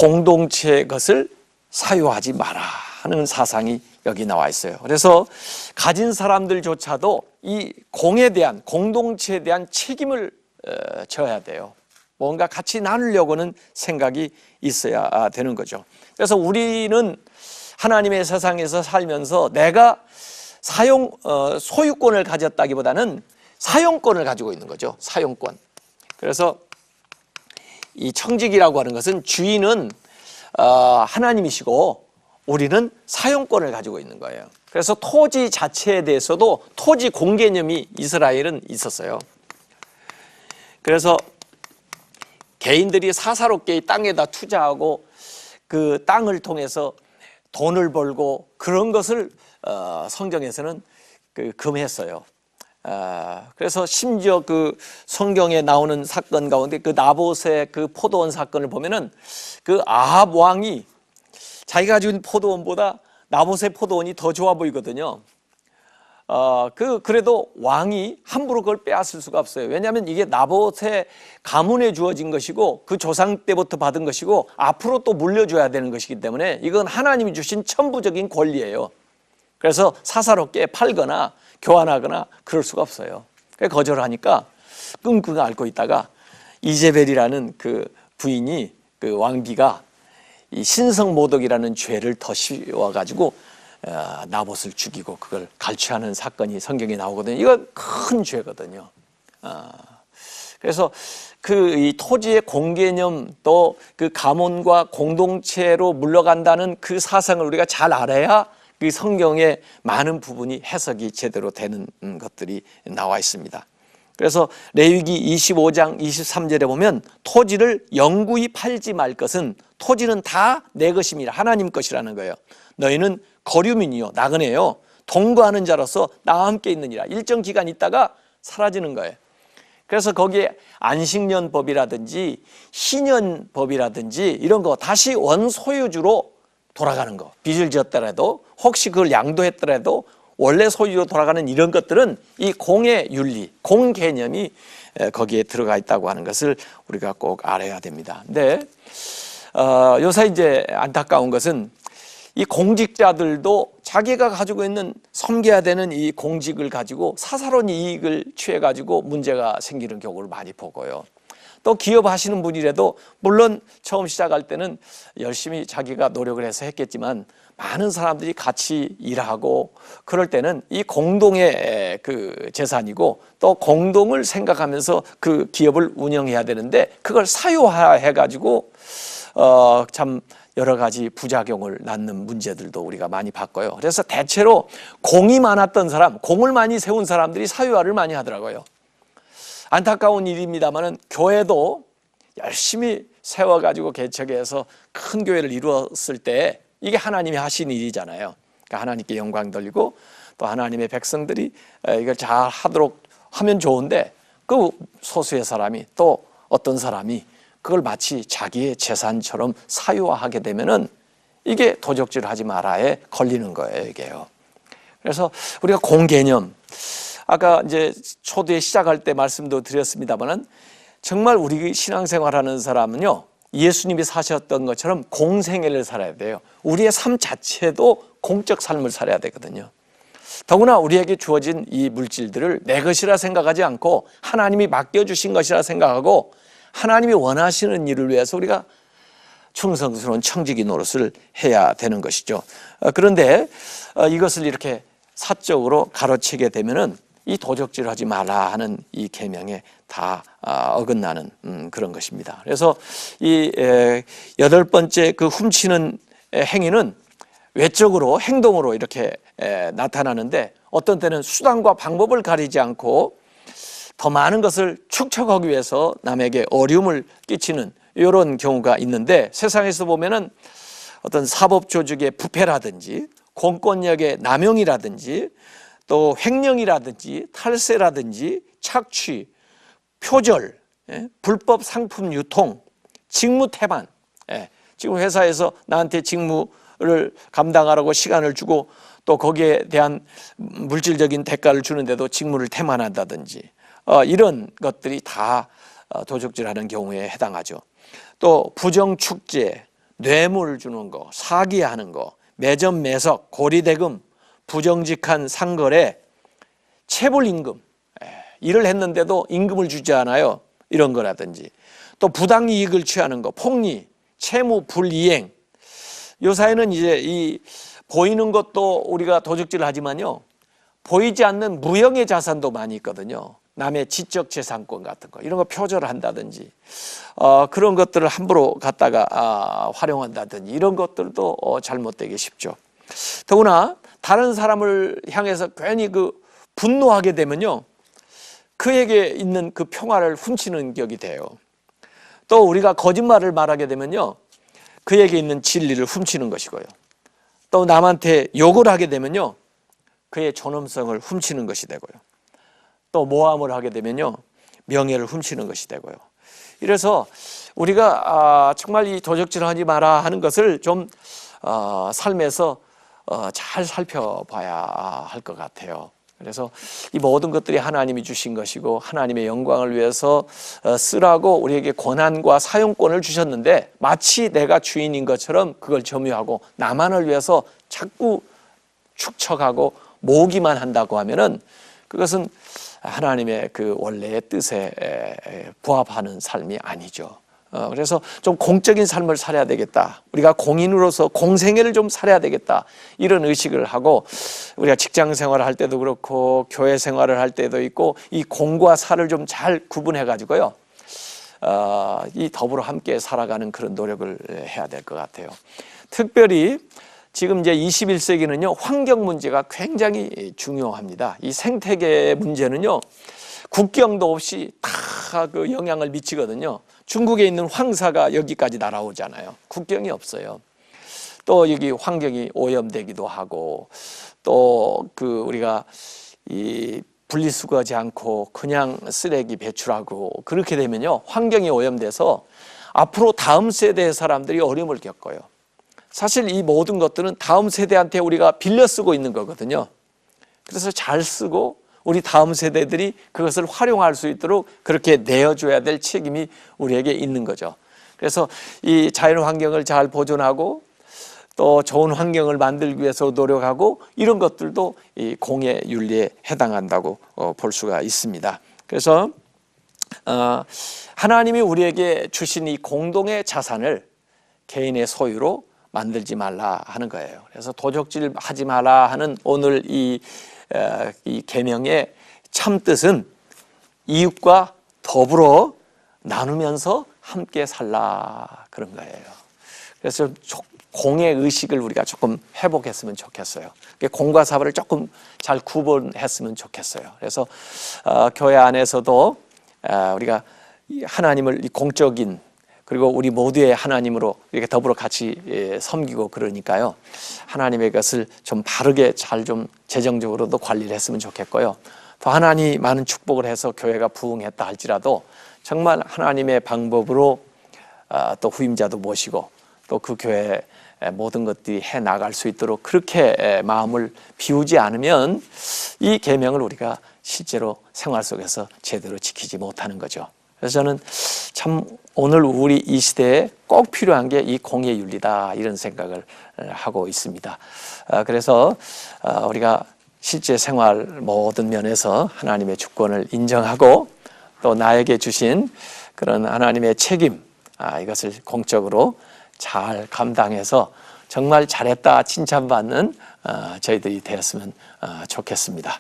공동체의 것을 사유하지 마라 하는 사상이 여기 나와 있어요. 그래서 가진 사람들조차도 이 공에 대한, 공동체에 대한 책임을 져야 돼요. 뭔가 같이 나누려고는 생각이 있어야 되는 거죠. 그래서 우리는 하나님의 세상에서 살면서 내가 소유권을 가졌다기보다는 사용권을 가지고 있는 거죠. 사용권. 그래서 이 청직이라고 하는 것은 주인은 하나님이시고 우리는 사용권을 가지고 있는 거예요. 그래서 토지 자체에 대해서도 토지 공개념이 이스라엘은 있었어요. 그래서 개인들이 사사롭게 이 땅에다 투자하고 그 땅을 통해서 돈을 벌고 그런 것을 성경에서는 금했어요. 그래서 심지어 그 성경에 나오는 사건 가운데 그 나봇의 그 포도원 사건을 보면은 그 아합 왕이 자기가 가지고 있는 포도원보다 나봇의 포도원이 더 좋아 보이거든요. 그래도 왕이 함부로 그걸 빼앗을 수가 없어요. 왜냐하면 이게 나봇의 가문에 주어진 것이고 그 조상 때부터 받은 것이고 앞으로 또 물려줘야 되는 것이기 때문에 이건 하나님이 주신 천부적인 권리예요. 그래서 사사롭게 팔거나 교환하거나 그럴 수가 없어요. 거절하니까 끙끙 앓고 있다가 이제벨이라는 그 부인이, 그 왕비가 이 신성모독이라는 죄를 더 씌워가지고 나봇을 죽이고 그걸 갈취하는 사건이 성경에 나오거든요. 이건 큰 죄거든요. 그래서 이 토지의 공개념 또 그 가문과 공동체로 물러간다는 그 사상을 우리가 잘 알아야 그 성경의 많은 부분이 해석이 제대로 되는 것들이 나와 있습니다. 그래서 레위기 25장 23절에 보면 토지를 영구히 팔지 말 것은 토지는 다 내 것임이라, 하나님 것이라는 거예요. 너희는 거류민이요 나그네요 동거하는 자로서 나와 함께 있느니라. 일정 기간 있다가 사라지는 거예요. 그래서 거기에 안식년법이라든지 희년법이라든지 이런 거 다시 원소유주로 돌아가는 거, 빚을 지었더라도 혹시 그걸 양도했더라도 원래 소유로 돌아가는 이런 것들은 이 공의 윤리, 공 개념이 거기에 들어가 있다고 하는 것을 우리가 꼭 알아야 됩니다. 근데 요새 이제 안타까운 것은 이 공직자들도 자기가 가지고 있는 섬겨야 되는 이 공직을 가지고 사사로운 이익을 취해 가지고 문제가 생기는 경우를 많이 보고요. 또 기업 하시는 분이라도 물론 처음 시작할 때는 열심히 자기가 노력을 해서 했겠지만 많은 사람들이 같이 일하고 그럴 때는 이 공동의 그 재산이고 또 공동을 생각하면서 그 기업을 운영해야 되는데 그걸 사유화해 가지고 참 여러 가지 부작용을 낳는 문제들도 우리가 많이 봤고요. 그래서 대체로 공이 많았던 사람, 공을 많이 세운 사람들이 사유화를 많이 하더라고요. 안타까운 일입니다만은 교회도 열심히 세워가지고 개척해서 큰 교회를 이루었을 때 이게 하나님이 하신 일이잖아요. 그러니까 하나님께 영광 돌리고 또 하나님의 백성들이 이걸 잘 하도록 하면 좋은데 그 소수의 사람이 또 어떤 사람이 그걸 마치 자기의 재산처럼 사유화하게 되면은 이게 도적질하지 마라에 걸리는 거예요, 이게요. 그래서 우리가 공개념, 아까 이제 초대에 시작할 때 말씀도 드렸습니다만은 정말 우리 신앙생활하는 사람은요, 예수님이 사셨던 것처럼 공생애를 살아야 돼요. 우리의 삶 자체도 공적 삶을 살아야 되거든요. 더구나 우리에게 주어진 이 물질들을 내 것이라 생각하지 않고 하나님이 맡겨주신 것이라 생각하고 하나님이 원하시는 일을 위해서 우리가 충성스러운 청지기 노릇을 해야 되는 것이죠. 그런데 이것을 이렇게 사적으로 가로채게 되면은 이 도적질하지 마라 하는 이 계명에 다 어긋나는 그런 것입니다. 그래서 이 8번째 그 훔치는 행위는 외적으로 행동으로 이렇게 나타나는데 어떤 때는 수단과 방법을 가리지 않고 더 많은 것을 축적하기 위해서 남에게 어려움을 끼치는 이런 경우가 있는데 세상에서 보면은 어떤 사법 조직의 부패라든지 공권력의 남용이라든지 또 횡령이라든지 탈세라든지 착취, 표절, 불법 상품 유통, 직무 태만. 지금 회사에서 나한테 직무를 감당하라고 시간을 주고 또 거기에 대한 물질적인 대가를 주는데도 직무를 태만한다든지 이런 것들이 다 도적질하는 경우에 해당하죠. 또 부정축제, 뇌물 주는 거, 사기하는 거, 매점 매석, 고리대금, 부정직한 상거래, 체불임금, 일을 했는데도 임금을 주지 않아요. 이런 거라든지 또 부당이익을 취하는 거, 폭리, 채무 불이행. 요사이는 이제 이 보이는 것도 우리가 도적질을 하지만요, 보이지 않는 무형의 자산도 많이 있거든요. 남의 지적 재산권 같은 거, 이런 거 표절을 한다든지 그런 것들을 함부로 갖다가 활용한다든지 이런 것들도 잘못되기 쉽죠. 더구나 다른 사람을 향해서 괜히 분노하게 되면요, 그에게 있는 그 평화를 훔치는 격이 돼요. 또 우리가 거짓말을 말하게 되면요, 그에게 있는 진리를 훔치는 것이고요. 또 남한테 욕을 하게 되면요, 그의 존엄성을 훔치는 것이 되고요. 또 모함을 하게 되면요, 명예를 훔치는 것이 되고요. 이래서 우리가 정말 이 도적질을 하지 마라 하는 것을 좀 삶에서 잘 살펴봐야 할 것 같아요. 그래서 이 모든 것들이 하나님이 주신 것이고 하나님의 영광을 위해서 쓰라고 우리에게 권한과 사용권을 주셨는데, 마치 내가 주인인 것처럼 그걸 점유하고 나만을 위해서 자꾸 축척하고 모으기만 한다고 하면은 그것은 하나님의 그 원래의 뜻에 부합하는 삶이 아니죠. 그래서 좀 공적인 삶을 살아야 되겠다, 우리가 공인으로서 공생애를 좀 살아야 되겠다, 이런 의식을 하고 우리가 직장 생활을 할 때도 그렇고 교회 생활을 할 때도 있고 이 공과 사를 좀 잘 구분해 가지고요, 이 더불어 함께 살아가는 그런 노력을 해야 될 것 같아요. 특별히 지금 이제 21세기는요, 환경 문제가 굉장히 중요합니다. 이 생태계 문제는요, 국경도 없이 다 그 영향을 미치거든요. 중국에 있는 황사가 여기까지 날아오잖아요. 국경이 없어요. 또 여기 환경이 오염되기도 하고, 또 우리가 이 분리수거하지 않고 그냥 쓰레기 배출하고 그렇게 되면요, 환경이 오염돼서 앞으로 다음 세대의 사람들이 어려움을 겪어요. 사실 이 모든 것들은 다음 세대한테 우리가 빌려 쓰고 있는 거거든요. 그래서 잘 쓰고 우리 다음 세대들이 그것을 활용할 수 있도록 그렇게 내어줘야 될 책임이 우리에게 있는 거죠. 그래서 이 자연 환경을 잘 보존하고 또 좋은 환경을 만들기 위해서 노력하고, 이런 것들도 이 공의 윤리에 해당한다고 볼 수가 있습니다. 그래서 하나님이 우리에게 주신 이 공동의 자산을 개인의 소유로 만들지 말라 하는 거예요. 그래서 도적질 하지 마라 하는 오늘 이 계명의 참뜻은 이웃과 더불어 나누면서 함께 살라 그런 거예요. 그래서 공의 의식을 우리가 조금 회복했으면 좋겠어요. 공과 사업을 조금 잘 구분했으면 좋겠어요. 그래서 교회 안에서도 우리가 하나님을 공적인, 그리고 우리 모두의 하나님으로 이렇게 더불어 같이 섬기고 그러니까요, 하나님의 것을 좀 바르게 잘 좀 재정적으로도 관리를 했으면 좋겠고요. 또 하나님이 많은 축복을 해서 교회가 부흥했다 할지라도 정말 하나님의 방법으로 또 후임자도 모시고 또 그 교회의 모든 것들이 해 나갈 수 있도록 그렇게 마음을 비우지 않으면 이 계명을 우리가 실제로 생활 속에서 제대로 지키지 못하는 거죠. 그래서 저는 참 오늘 우리 이 시대에 꼭 필요한 게 이 공의 윤리다, 이런 생각을 하고 있습니다. 그래서 우리가 실제 생활 모든 면에서 하나님의 주권을 인정하고 또 나에게 주신 그런 하나님의 책임, 이것을 공적으로 잘 감당해서 정말 잘했다 칭찬받는 저희들이 되었으면 좋겠습니다.